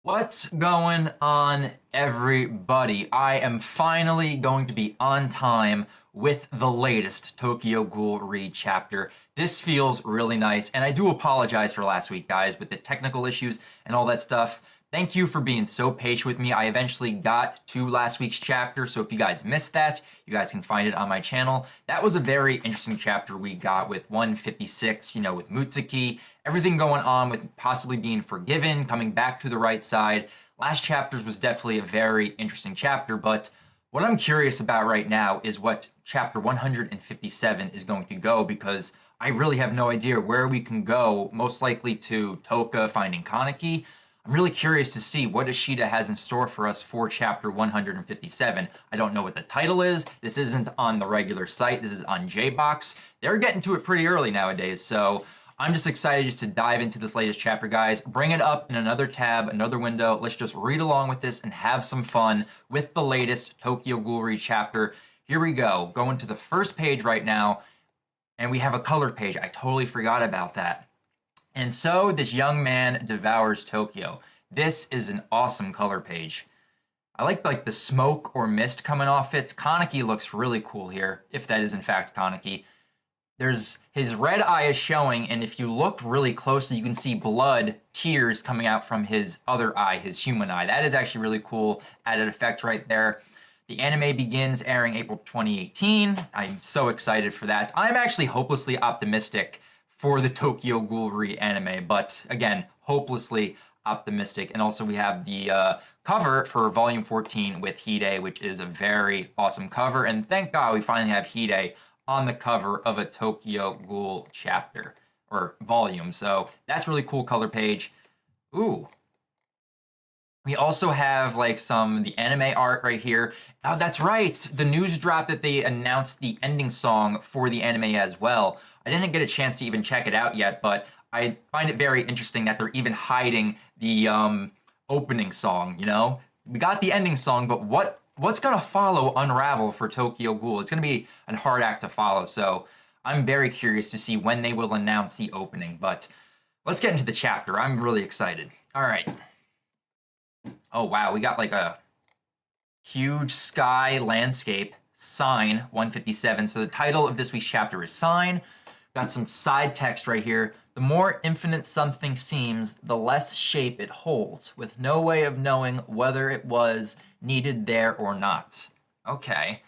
What's going on, everybody? I am finally going to be on time with the latest Tokyo Ghoul read chapter. This feels really nice, and I do apologize for last week, guys, with the technical issues and all that stuff. Thank you for being so patient with me. I eventually got to last week's chapter, so if you guys missed that, you guys can find it on my channel. That was a very interesting chapter we got with 156, with Mutsuki, everything going on with possibly being forgiven, coming back to the right side. Last chapters was definitely a very interesting chapter, but what I'm curious about right now is what chapter 157 is going to go, because I really have no idea where we can go, most likely to Toka finding Kaneki. I'm really curious to see what Ishida has in store for us for chapter 157. I don't know what the title is. This isn't on the regular site. This is on J-Box. They're getting to it pretty early nowadays, so I'm just excited just to dive into this latest chapter, guys. Bring it up in another tab, another window. Let's just read along with this and have some fun with the latest Tokyo Ghoul read chapter. Here we go. Going to the first page right now, and we have a color page. I totally forgot about that. And so this young man devours Tokyo. This is an awesome color page. I like the smoke or mist coming off it. Kaneki looks really cool here, if that is in fact Kaneki. There's his red eye is showing, and if you look really closely, you can see blood, tears coming out from his other eye, his human eye. That is actually really cool added effect right there. The anime begins airing April 2018. I'm so excited for that. I'm actually hopelessly optimistic for the Tokyo Ghoul anime, but again, hopelessly optimistic. And also we have the cover for volume 14 with Hide, which is a very awesome cover. And thank God we finally have Hide on the cover of a Tokyo Ghoul chapter or volume. So that's really cool color page. Ooh. We also have like the anime art right here. Oh, that's right. The news drop that they announced the ending song for the anime as well. I didn't get a chance to even check it out yet, but I find it very interesting that they're even hiding the opening song, We got the ending song, but what's going to follow Unravel for Tokyo Ghoul? It's going to be a hard act to follow, so I'm very curious to see when they will announce the opening, but let's get into the chapter. I'm really excited. All right. Oh, wow, we got like a huge sky landscape, Sign 157. So the title of this week's chapter is Sign. Got some side text right here. The more infinite something seems, the less shape it holds, with no way of knowing whether it was needed there or not. Okay.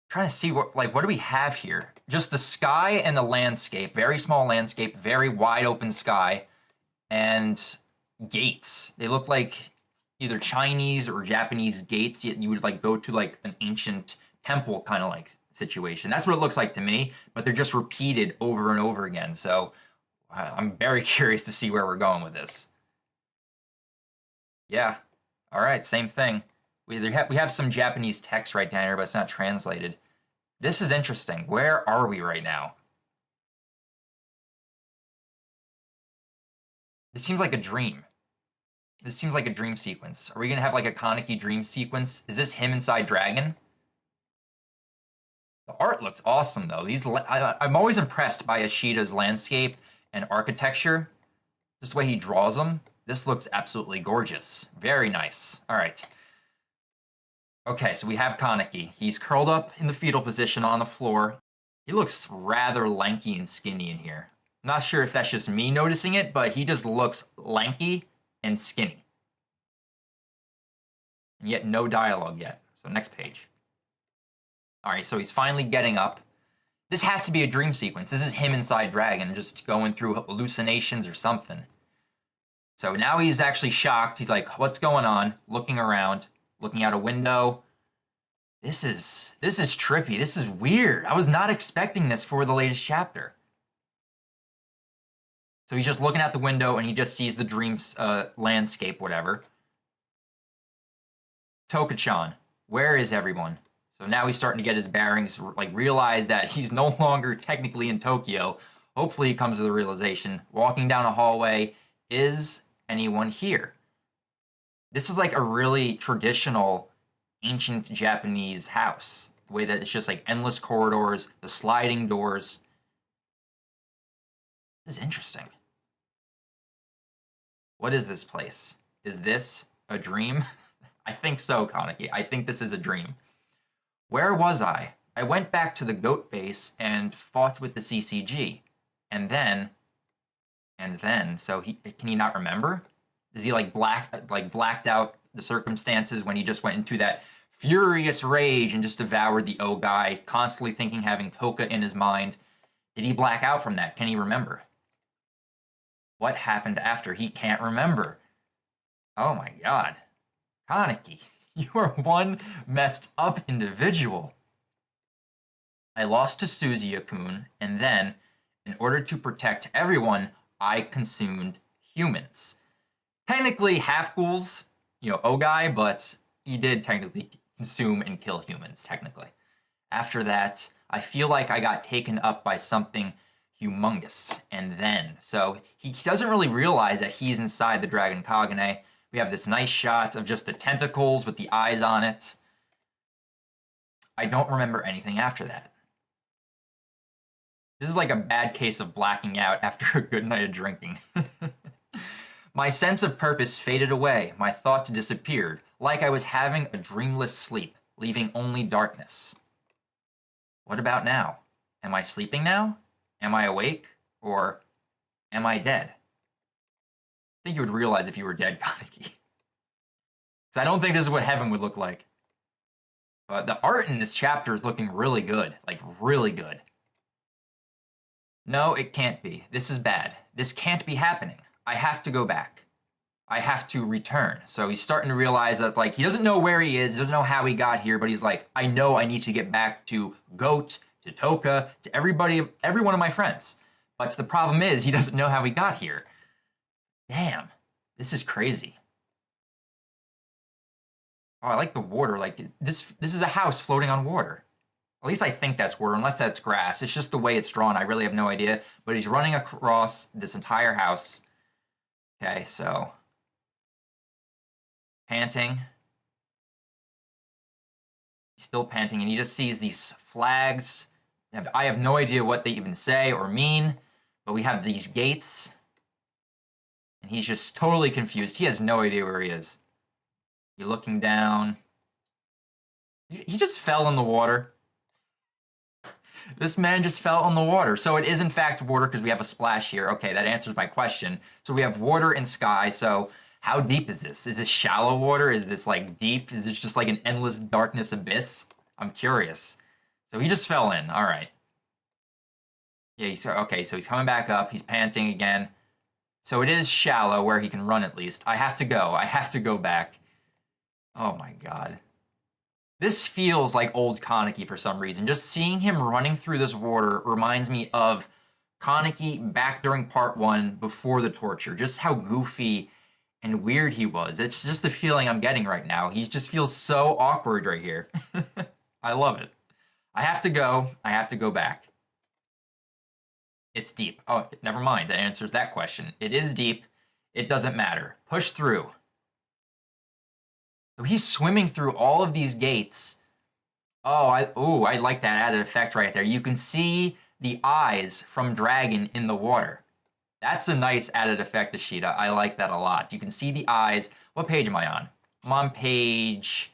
Trying to see what do we have here? Just the sky and the landscape. Very small landscape, very wide open sky, and gates. They look like either Chinese or Japanese gates. You would go to an ancient temple kind of situation. That's what it looks like to me, but they're just repeated over and over again. So I'm very curious to see where we're going with this. Yeah. All right, same thing. We have some Japanese text right down here, but it's not translated. This is interesting. Where are we right now? This seems like a dream. This seems like a dream sequence. Are we going to have a Kaneki dream sequence? Is this him inside Dragon? The art looks awesome, though. I'm always impressed by Ishida's landscape and architecture. Just the way he draws them. This looks absolutely gorgeous. Very nice. All right. Okay, so we have Kaneki. He's curled up in the fetal position on the floor. He looks rather lanky and skinny in here. I'm not sure if that's just me noticing it, but he just looks lanky and skinny. And yet no dialogue yet. So next page. All right, so he's finally getting up. This has to be a dream sequence. This is him inside Dragon, just going through hallucinations or something. So now he's actually shocked. He's like, what's going on? Looking around, looking out a window. This is trippy. This is weird. I was not expecting this for the latest chapter. So he's just looking out the window and he just sees the dream landscape, whatever. Toka-chan, where is everyone? So now he's starting to get his bearings, realize that he's no longer technically in Tokyo. Hopefully he comes to the realization. Walking down a hallway, is anyone here? This is a really traditional ancient Japanese house. The way that it's just endless corridors, the sliding doors. This is interesting. What is this place? Is this a dream? I think so, Kaneki. I think this is a dream. Where was I? I went back to the goat base and fought with the CCG. And then, so can he not remember? Is he like blacked out the circumstances when he just went into that furious rage and just devoured the O guy, constantly thinking, having Toka in his mind? Did he black out from that? Can he remember? What happened after? He can't remember. Oh my god. Kaneki, you are one messed up individual. I lost to Suzuya-kun, and then, in order to protect everyone, I consumed humans. Technically half-ghouls, Ogai, but he did technically consume and kill humans, technically. After that, I feel like I got taken up by something humongous, and then, so he doesn't really realize that he's inside the Dragon Kagune. We have this nice shot of just the tentacles with the eyes on it. I don't remember anything after that. This is like a bad case of blacking out after a good night of drinking. My sense of purpose faded away. My thoughts disappeared, like I was having a dreamless sleep, leaving only darkness. What about now? Am I sleeping now? Am I awake? Or am I dead? I think you would realize if you were dead, Kaneki. Because I don't think this is what heaven would look like. But the art in this chapter is looking really good. Like, really good. No, it can't be. This is bad. This can't be happening. I have to go back. I have to return. So he's starting to realize that, like, he doesn't know where he is. He doesn't know how he got here. But he's like, I know I need to get back to Goat, to Toka, to everybody, every one of my friends. But the problem is, he doesn't know how he got here. Damn. This is crazy. Oh, I like the water. Like, this is a house floating on water. At least I think that's water, unless that's grass. It's just the way it's drawn. I really have no idea. But he's running across this entire house. Okay, so. Panting. He's still panting, and he just sees these flags. I have no idea what they even say or mean. But we have these gates. And he's just totally confused. He has no idea where he is. You're looking down. He just fell in the water. This man just fell in the water. So it is in fact water because we have a splash here. Okay, that answers my question. So we have water and sky. So how deep is this? Is this shallow water? Is this like deep? Is this just like an endless darkness abyss? I'm curious. So he just fell in. All right. Yeah, okay, so he's coming back up. He's panting again. So it is shallow where he can run at least. I have to go. I have to go back. Oh my god. This feels like old Kaneki for some reason. Just seeing him running through this water reminds me of Kaneki back during part 1 before the torture. Just how goofy and weird he was. It's just the feeling I'm getting right now. He just feels so awkward right here. I love it. I have to go. I have to go back. It's deep. Oh, never mind. That answers that question. It is deep. It doesn't matter. Push through. So he's swimming through all of these gates. Oh, I like that added effect right there. You can see the eyes from Dragon in the water. That's a nice added effect, Ishida. I like that a lot. You can see the eyes. What page am I on? I'm on page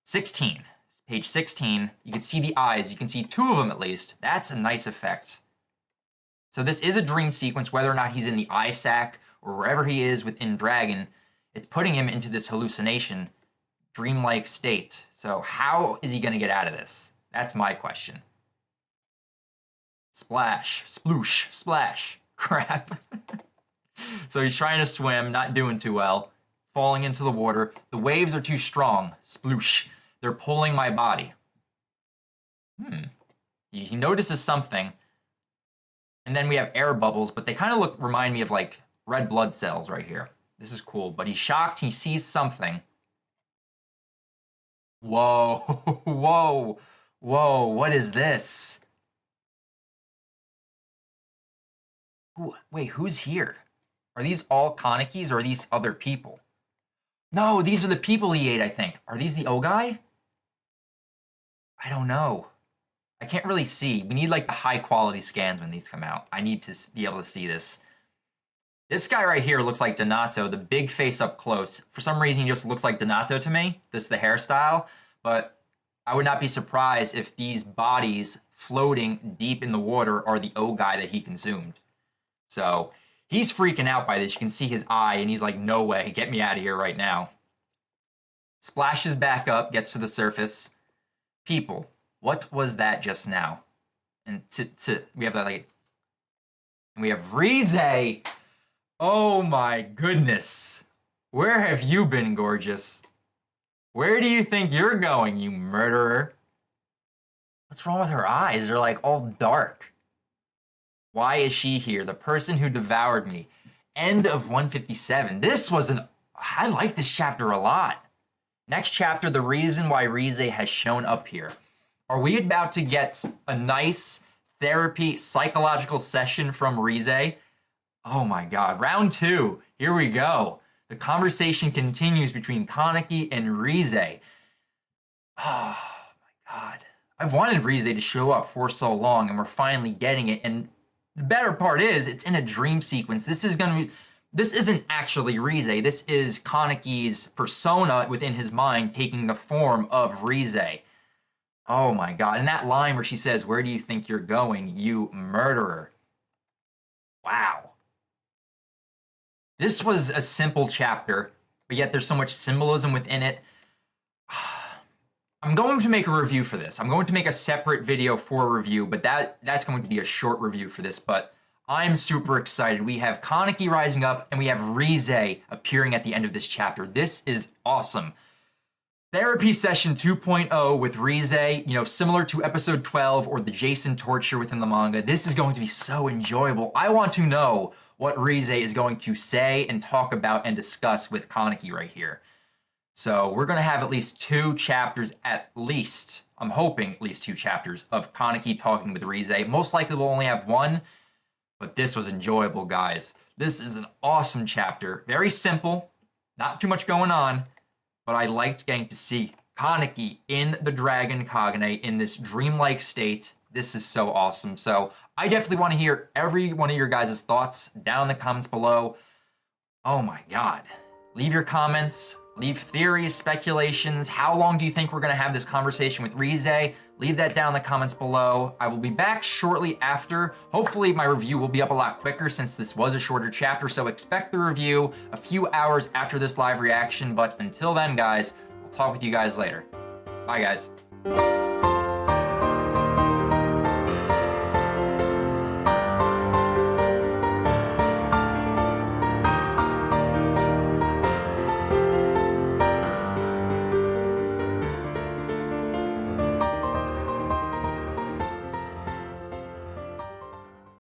16. Page 16. You can see the eyes. You can see 2 of them at least. That's a nice effect. So this is a dream sequence, whether or not he's in the eye sac or wherever he is within Dragon. It's putting him into this hallucination, dreamlike state. So how is he going to get out of this? That's my question. Splash, sploosh, splash, crap. So he's trying to swim, not doing too well, falling into the water. The waves are too strong, sploosh. They're pulling my body. He notices something. And then we have air bubbles, but they kind of remind me of like red blood cells right here. This is cool, but he's shocked. He sees something. Whoa, whoa, whoa, what is this? Wait, who's here? Are these all Kanekis or are these other people? No, these are the people he ate, I think. Are these the Ogai? I don't know. I can't really see. We need like the high quality scans when these come out. I need to be able to see this. This guy right here looks like Donato, the big face up close. For some reason, he just looks like Donato to me. This is the hairstyle. But I would not be surprised if these bodies floating deep in the water are the O guy that he consumed. So he's freaking out by this. You can see his eye, and he's like, no way, get me out of here right now. Splashes back up, gets to the surface. People, what was that just now? And we have that, like, and we have Rize. Oh my goodness. Where have you been, gorgeous? Where do you think you're going, you murderer? What's wrong with her eyes? They're like all dark. Why is she here? The person who devoured me. End of 157. I like this chapter a lot. Next chapter, the reason why Rize has shown up here. Are we about to get a nice therapy psychological session from Rize? Oh my god. Round 2. Here we go. The conversation continues between Kaneki and Rize. Oh my god. I've wanted Rize to show up for so long, and we're finally getting it. And the better part is, it's in a dream sequence. This isn't actually Rize. This is Kaneki's persona within his mind taking the form of Rize. Oh my god. And that line where she says, where do you think you're going, you murderer? Wow. This was a simple chapter, but yet there's so much symbolism within it. I'm going to make a review for this. I'm going to make a separate video for a review, but that's going to be a short review for this, but I'm super excited. We have Kaneki rising up, and we have Rize appearing at the end of this chapter. This is awesome. Therapy session 2.0 with Rize, similar to episode 12 or the Jason torture within the manga. This is going to be so enjoyable. I want to know what Rize is going to say and talk about and discuss with Kaneki right here. So we're going to have at least 2 chapters at least. I'm hoping at least 2 chapters of Kaneki talking with Rize. Most likely we'll only have 1, but this was enjoyable, guys. This is an awesome chapter. Very simple, not too much going on, but I liked getting to see Kaneki in the Dragon Kagune in this dreamlike state. This is so awesome. So I definitely want to hear every one of your guys' thoughts down in the comments below. Oh my god. Leave your comments. Leave theories, speculations. How long do you think we're going to have this conversation with Rize? Leave that down in the comments below. I will be back shortly after. Hopefully my review will be up a lot quicker since this was a shorter chapter, so expect the review a few hours after this live reaction. But until then, guys, I'll talk with you guys later. Bye, guys.